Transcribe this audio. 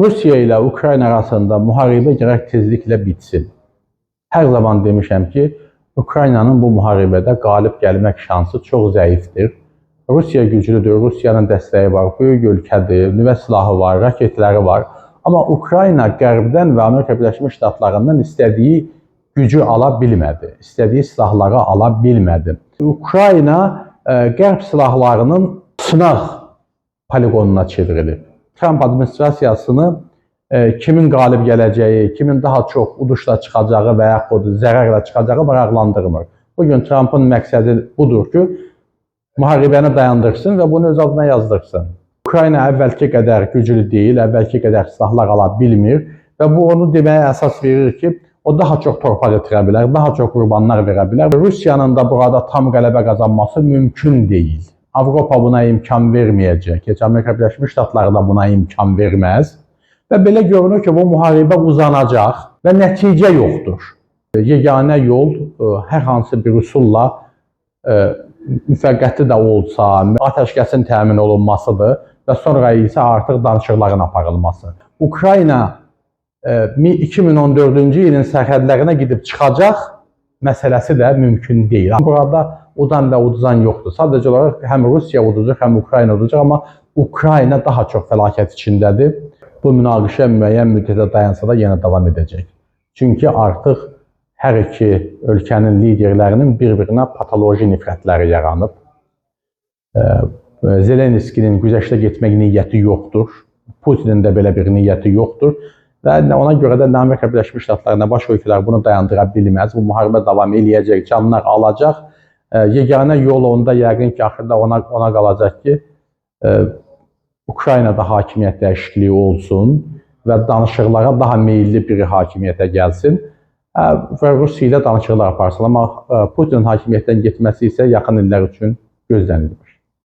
Rusiya ilə Ukrayna arasında müharibə gərək tezliklə bitsin. Hər zaman demişəm ki, Ukraynanın bu müharibədə qalib gəlmək şansı çox zəifdir. Rusiya güclüdür, Rusiyanın dəstəyi var, böyük ölkədir, nüvə silahı var, raketləri var. Amma Ukrayna qərbdən və Amerika Birləşmiş Ştatlarından istədiyi gücü ala bilmədi, istədiyi silahları ala bilmədi. Ukrayna qərb silahlarının sınaq poligonuna çevrilib. Trump administrasiyasını kimin qalib gələcəyi, kimin daha çox uduşla çıxacağı və yaxud zərərlə çıxacağı maraqlandırmır. Bugün Trump'ın məqsədi budur ki, müharibəni dayandırsın və bunu öz adına yazdırsın. Ukrayna əvvəlki qədər güclü deyil, əvvəlki qədər silahlar ala bilmir və bu onu deməyə əsas verir ki, o daha çox torpaq itirə bilər, daha çox qurbanlar verə bilər. Rusiyanın da burada tam qələbə qazanması mümkün deyil. Avropa buna imkan verməyəcək. Heç Amerika Birləşmiş Ştatları da buna imkan verməz. Və belə görünür ki, bu müharibə uzanacaq və nəticə yoxdur. Yeganə yol hər hansı bir üsulla müvəqqəti də olsa, atəşkəsin təmin olunmasıdır və sonra isə artıq danışıqların aparılması. Ukrayna 2014-cü ilin sərhədlərinə gidib çıxacaq məsələsi də mümkün deyil. Burada udan və uduzan yoxdur. Sadəcə olaraq həm Rusiya udacaq, həm Ukrayna udacaq, amma Ukrayna daha çox fəlakət içindədir. Bu münaqişə müəyyən müddətə dayansa da yenə davam edəcək. Çünki artıq hər iki ölkənin liderlərinin bir-birinə patoloji nifrətləri yaranıb. Zelenskinin güzəştə getmək niyyəti yoxdur. Putinin də belə bir niyyəti yoxdur. Və ona görə də Amerika Birləşmiş Ştatları, nə başqa ölkələr bunu dayandıra bilməz. Bu müharibə davam eləyəcək, canlar alacaq. Yeganə yol onda yəqin ki, axırda ona qalacaq ki, Ukraynada hakimiyyət dəyişikliyi olsun və danışıqlara daha meyilli biri hakimiyyətə gəlsin və Rusiya ilə danışıqlar aparsın. Amma Putinin hakimiyyətdən getməsi isə yaxın illər üçün gözlənilir.